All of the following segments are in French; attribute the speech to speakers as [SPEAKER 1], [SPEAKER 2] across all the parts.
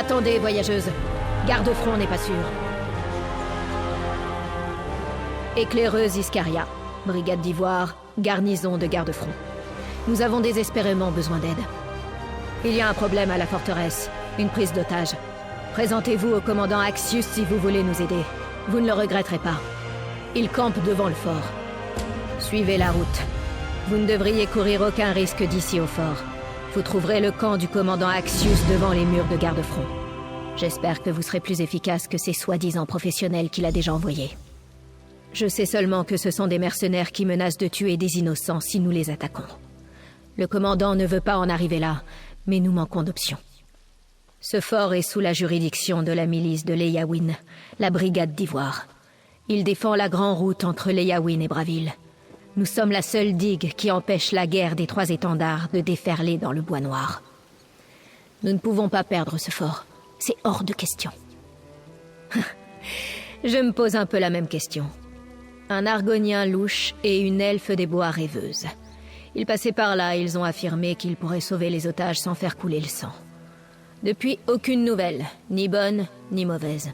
[SPEAKER 1] Attendez, voyageuse. Garde-front n'est pas sûr. Éclaireuse Iscaria. Brigade d'Ivoire, garnison de garde-front. Nous avons désespérément besoin d'aide. Il y a un problème à la forteresse. Une prise d'otage. Présentez-vous au commandant Axius si vous voulez nous aider. Vous ne le regretterez pas. Il campe devant le fort. Suivez la route. Vous ne devriez courir aucun risque d'ici au fort. Vous trouverez le camp du commandant Axius devant les murs de garde-front. J'espère que vous serez plus efficace que ces soi-disant professionnels qu'il a déjà envoyés. Je sais seulement que ce sont des mercenaires qui menacent de tuer des innocents si nous les attaquons. Le commandant ne veut pas en arriver là, mais nous manquons d'options. Ce fort est sous la juridiction de la milice de Leyawiin, la brigade d'Ivoire. Il défend la grande route entre Leyawiin et Bravil. Nous sommes la seule digue qui empêche la guerre des trois étendards de déferler dans le bois noir. Nous ne pouvons pas perdre ce fort. C'est hors de question. Je me pose un peu la même question. Un argonien louche et une elfe des bois rêveuse. Ils passaient par là et ils ont affirmé qu'ils pourraient sauver les otages sans faire couler le sang. Depuis, aucune nouvelle, ni bonne, ni mauvaise.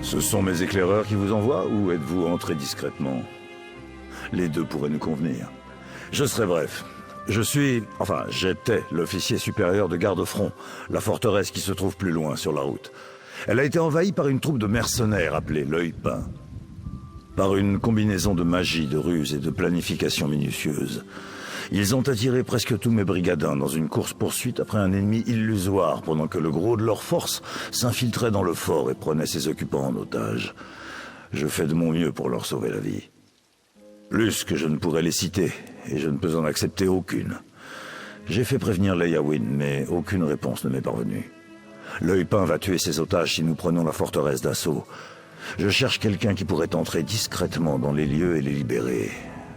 [SPEAKER 2] Ce sont mes éclaireurs qui vous envoient ou êtes-vous entré discrètement? Les deux pourraient nous convenir. Je serai bref. J'étais l'officier supérieur de garde-front, la forteresse qui se trouve plus loin sur la route. Elle a été envahie par une troupe de mercenaires appelée l'Œil Peint. Par une combinaison de magie, de ruse et de planification minutieuse. Ils ont attiré presque tous mes brigadins dans une course-poursuite après un ennemi illusoire pendant que le gros de leur force s'infiltrait dans le fort et prenait ses occupants en otage. Je fais de mon mieux pour leur sauver la vie. Plus que je ne pourrais les citer, et je ne peux en accepter aucune. J'ai fait prévenir Leyawiin, mais aucune réponse ne m'est parvenue. L'Œil Peint va tuer ses otages si nous prenons la forteresse d'assaut. Je cherche quelqu'un qui pourrait entrer discrètement dans les lieux et les libérer.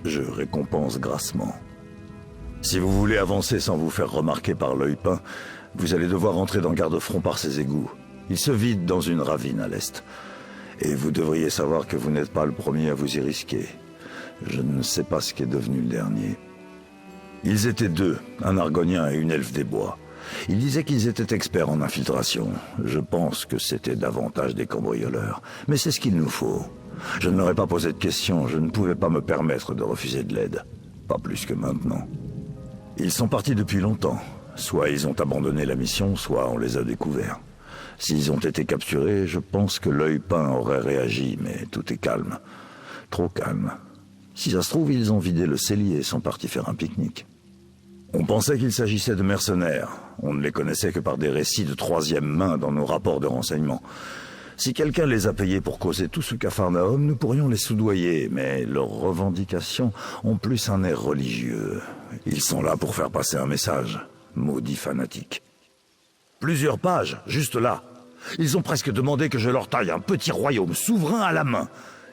[SPEAKER 2] Je récompense grassement. Si vous voulez avancer sans vous faire remarquer par l'Œil Peint, vous allez devoir entrer dans garde-front par ses égouts. Ils se vident dans une ravine à l'est. Et vous devriez savoir que vous n'êtes pas le premier à vous y risquer. Je ne sais pas ce qu'est devenu le dernier. Ils étaient deux, un argonien et une elfe des bois. Ils disaient qu'ils étaient experts en infiltration. Je pense que c'était davantage des cambrioleurs. Mais c'est ce qu'il nous faut. Je ne leur ai pas posé de questions, je ne pouvais pas me permettre de refuser de l'aide. Pas plus que maintenant. Ils sont partis depuis longtemps. Soit ils ont abandonné la mission, soit on les a découverts. S'ils ont été capturés, je pense que l'Œil Peint aurait réagi, mais tout est calme. Trop calme. Si ça se trouve, ils ont vidé le cellier et sont partis faire un pique-nique. On pensait qu'il s'agissait de mercenaires. On ne les connaissait que par des récits de troisième main dans nos rapports de renseignement. Si quelqu'un les a payés pour causer tout ce Capharnaüm, nous pourrions les soudoyer, mais leurs revendications ont plus un air religieux. Ils sont là pour faire passer un message. Maudits fanatiques. Plusieurs pages, juste là. Ils ont presque demandé que je leur taille un petit royaume souverain à la main.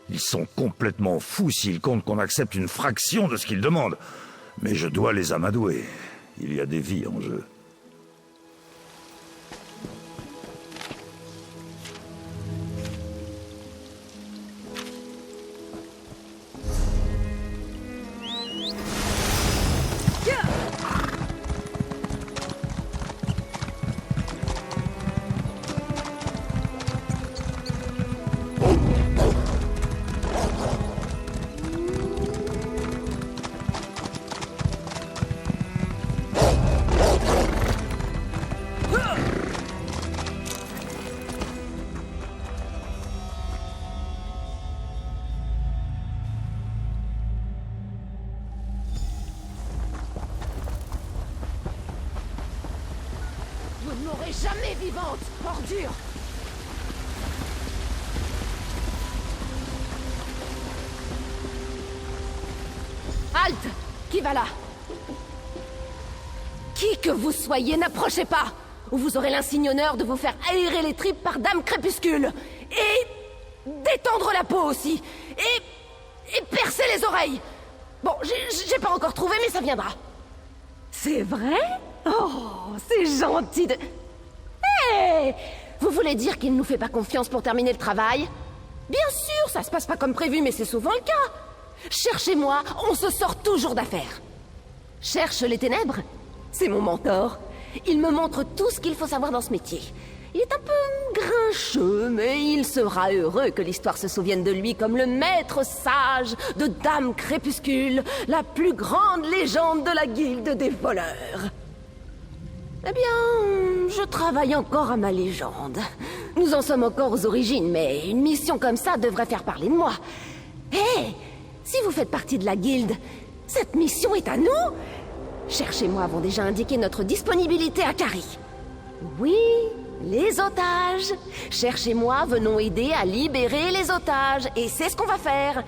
[SPEAKER 2] Ils sont complètement fous s'ils comptent qu'on accepte une fraction de ce qu'ils demandent. Mais je dois les amadouer. Il y a des vies en jeu.
[SPEAKER 1] Vous ne m'aurez jamais vivante, ordure! Halte! Qui va là?
[SPEAKER 3] Qui que vous soyez, n'approchez pas, ou vous aurez l'insigne honneur de vous faire aérer les tripes par Dame Crépuscule. Et détendre la peau aussi. Et percer les oreilles. Bon, j'ai pas encore trouvé, mais ça viendra. C'est vrai? Oh, c'est gentil de... Hé! Vous voulez dire qu'il ne nous fait pas confiance pour terminer le travail? Bien sûr, ça se passe pas comme prévu, mais c'est souvent le cas. Cherchez-moi, on se sort toujours d'affaire. Cherche les ténèbres? C'est mon mentor. Il me montre tout ce qu'il faut savoir dans ce métier. Il est un peu grincheux, mais il sera heureux que l'histoire se souvienne de lui comme le maître sage de Dame Crépuscule, la plus grande légende de la guilde des voleurs. Eh bien, je travaille encore à ma légende. Nous en sommes encore aux origines, mais une mission comme ça devrait faire parler de moi. Hé, si vous faites partie de la guilde, cette mission est à nous. Cherchez-moi avons déjà indiqué notre disponibilité à Carrie. Oui, les otages. Cherchez-moi, venons aider à libérer les otages. Et c'est ce qu'on va faire.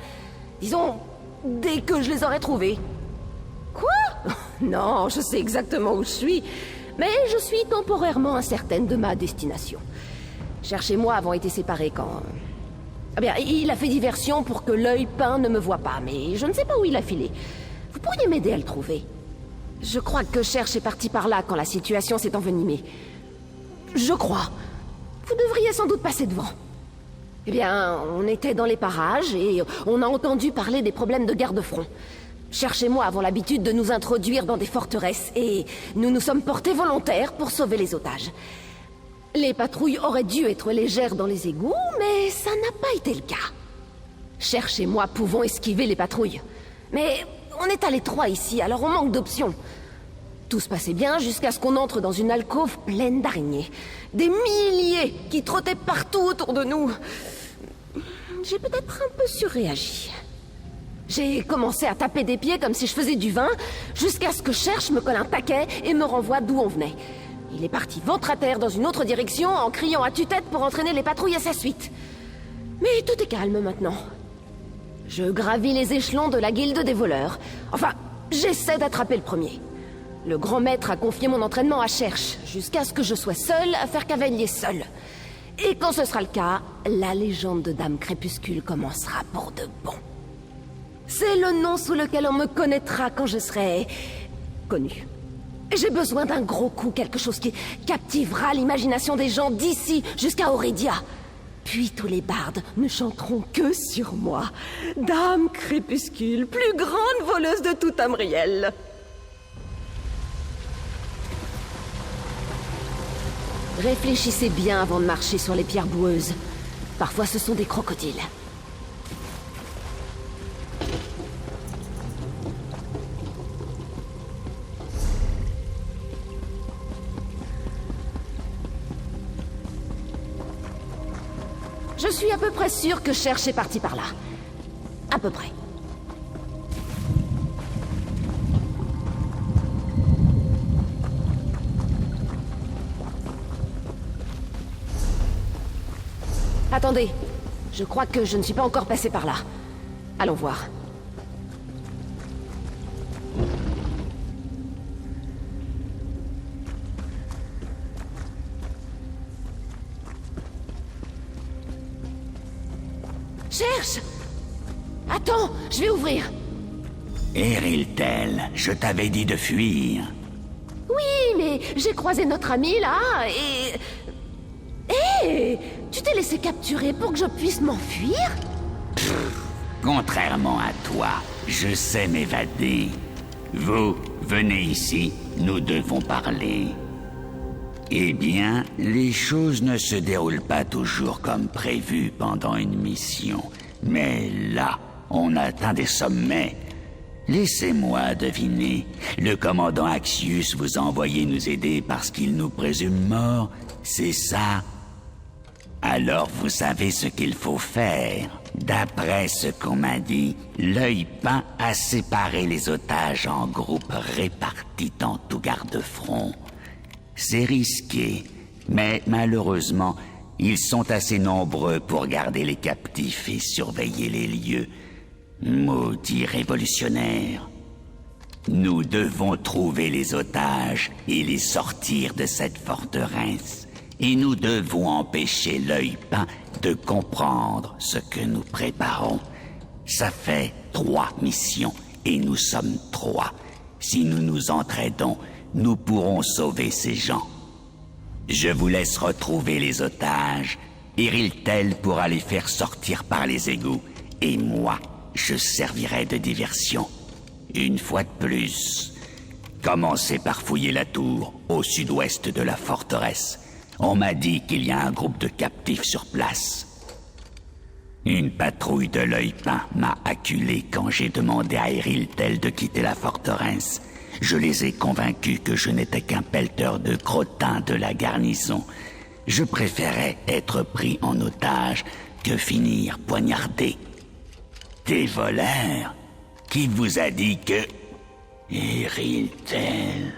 [SPEAKER 3] Disons, dès que je les aurai trouvés. Quoi? Non, je sais exactement où je suis. Mais je suis temporairement incertaine de ma destination. Cherchez-moi avons été séparés quand... Eh bien, il a fait diversion pour que l'œil peint ne me voie pas, mais je ne sais pas où il a filé. Vous pourriez m'aider à le trouver. Je crois que Cherche est parti par là quand la situation s'est envenimée. Je crois. Vous devriez sans doute passer devant. Eh bien, on était dans les parages et on a entendu parler des problèmes de garde-front. Cherche et moi avons l'habitude de nous introduire dans des forteresses et nous nous sommes portés volontaires pour sauver les otages. Les patrouilles auraient dû être légères dans les égouts, mais ça n'a pas été le cas. Cherche et moi pouvons esquiver les patrouilles. Mais on est à l'étroit ici, alors on manque d'options. Tout se passait bien jusqu'à ce qu'on entre dans une alcôve pleine d'araignées. Des milliers qui trottaient partout autour de nous. J'ai peut-être un peu surréagi. J'ai commencé à taper des pieds comme si je faisais du vin, jusqu'à ce que Cherche me colle un taquet et me renvoie d'où on venait. Il est parti ventre à terre dans une autre direction en criant à tue-tête pour entraîner les patrouilles à sa suite. Mais tout est calme maintenant. Je gravis les échelons de la guilde des voleurs. Enfin, j'essaie d'attraper le premier. Le grand maître a confié mon entraînement à Cherche, jusqu'à ce que je sois seule à faire cavalier seul. Et quand ce sera le cas, la légende de Dame Crépuscule commencera pour de bon. C'est le nom sous lequel on me connaîtra quand je serai... connue. J'ai besoin d'un gros coup, quelque chose qui captivera l'imagination des gens d'ici jusqu'à Aurédia. Puis tous les bardes ne chanteront que sur moi. Dame Crépuscule, plus grande voleuse de tout Tamriel. Réfléchissez bien avant de marcher sur les pierres boueuses. Parfois ce sont des crocodiles. Je suis à peu près sûre que Cherche est parti par là. À peu près. Attendez, je crois que je ne suis pas encore passé par là. Allons voir. Cherche! Attends, je vais ouvrir.
[SPEAKER 4] Eriltel, je t'avais dit de fuir.
[SPEAKER 3] Oui, mais j'ai croisé notre ami là et... Hé! Tu t'es laissé capturer pour que je puisse m'enfuir?
[SPEAKER 4] Contrairement à toi, je sais m'évader. Vous, venez ici, nous devons parler. Eh bien, les choses ne se déroulent pas toujours comme prévu pendant une mission. Mais là, on atteint des sommets. Laissez-moi deviner. Le commandant Axius vous a envoyé nous aider parce qu'il nous présume morts, c'est ça? Alors vous savez ce qu'il faut faire. D'après ce qu'on m'a dit, l'œil peint a séparé les otages en groupes répartis dans tout garde-front. C'est risqué, mais malheureusement, ils sont assez nombreux pour garder les captifs et surveiller les lieux. Maudits révolutionnaires. Nous devons trouver les otages et les sortir de cette forteresse. Et nous devons empêcher l'œil peint de comprendre ce que nous préparons. Ça fait 3 missions et nous sommes 3. Si nous nous entraidons, nous pourrons sauver ces gens. Je vous laisse retrouver les otages. Iriltel pourra les faire sortir par les égouts. Et moi, je servirai de diversion. Une fois de plus, commencez par fouiller la tour au sud-ouest de la forteresse. On m'a dit qu'il y a un groupe de captifs sur place. Une patrouille de l'œil peint m'a acculé quand j'ai demandé à Iriltel de quitter la forteresse. Je les ai convaincus que je n'étais qu'un pelleteur de crottins de la garnison. Je préférais être pris en otage que finir poignardé. Des voleurs? Qui vous a dit que... Iriltel...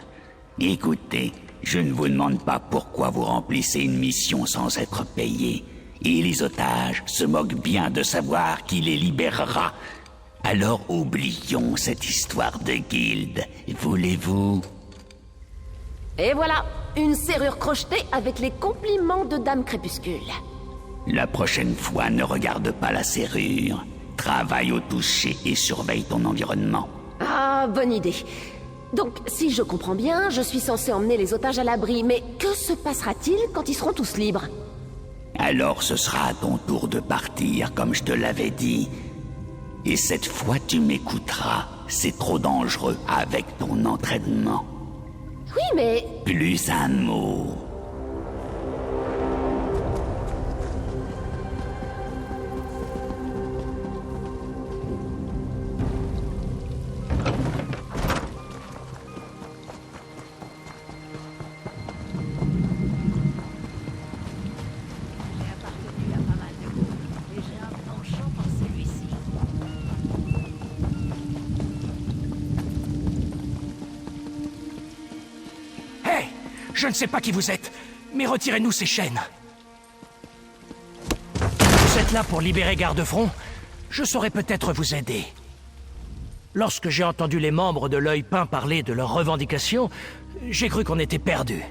[SPEAKER 4] Écoutez, je ne vous demande pas pourquoi vous remplissez une mission sans être payé. Et les otages se moquent bien de savoir qui les libérera. Alors oublions cette histoire de guilde, voulez-vous?
[SPEAKER 3] Et voilà, une serrure crochetée avec les compliments de Dame Crépuscule.
[SPEAKER 4] La prochaine fois, ne regarde pas la serrure. Travaille au toucher et surveille ton environnement.
[SPEAKER 3] Ah, bonne idée. Donc, si je comprends bien, je suis censé emmener les otages à l'abri, mais que se passera-t-il quand ils seront tous libres?
[SPEAKER 4] Alors ce sera à ton tour de partir, comme je te l'avais dit. Et cette fois, tu m'écouteras. C'est trop dangereux avec ton entraînement.
[SPEAKER 3] Oui, mais...
[SPEAKER 4] Plus un mot.
[SPEAKER 5] Je ne sais pas qui vous êtes, mais retirez-nous ces chaînes. Vous êtes là pour libérer Garde-Front? Je saurais peut-être vous aider. Lorsque j'ai entendu les membres de l'œil peint parler de leurs revendications, j'ai cru qu'on était perdus.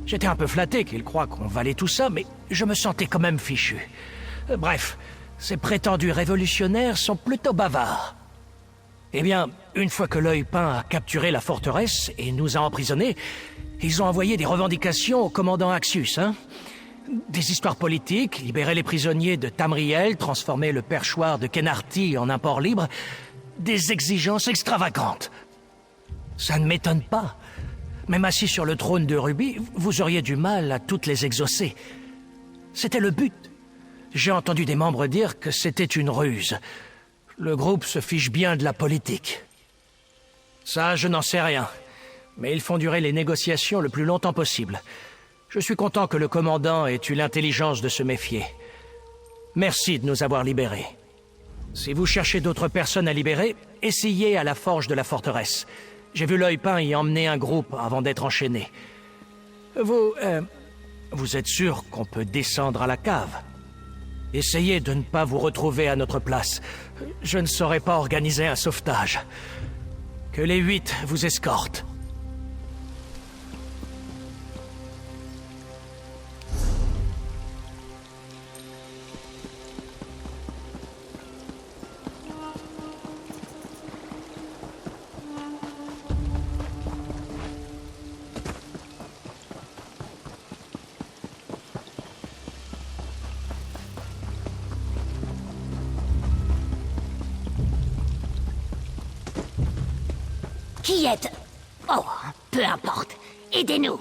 [SPEAKER 5] J'étais un peu flatté qu'ils croient qu'on valait tout ça, mais je me sentais quand même fichu. Bref, ces prétendus révolutionnaires sont plutôt bavards. Eh bien, une fois que l'œil peint a capturé la forteresse et nous a emprisonnés, ils ont envoyé des revendications au commandant Axius, hein? Des histoires politiques, libérer les prisonniers de Tamriel, transformer le perchoir de Kennarty en un port libre, des exigences extravagantes. Ça ne m'étonne pas. Même assis sur le trône de Ruby, vous auriez du mal à toutes les exaucer. C'était le but. J'ai entendu des membres dire que c'était une ruse. Le groupe se fiche bien de la politique. Ça, je n'en sais rien. Mais ils font durer les négociations le plus longtemps possible. Je suis content que le commandant ait eu l'intelligence de se méfier. Merci de nous avoir libérés. Si vous cherchez d'autres personnes à libérer, essayez à la forge de la forteresse. J'ai vu l'œil peint y emmener un groupe avant d'être enchaîné. Vous êtes sûr qu'on peut descendre à la cave? Essayez de ne pas vous retrouver à notre place. Je ne saurais pas organiser un sauvetage. Que les 8 vous escortent.
[SPEAKER 6] Qui êtes... Oh, peu importe. Aidez-nous.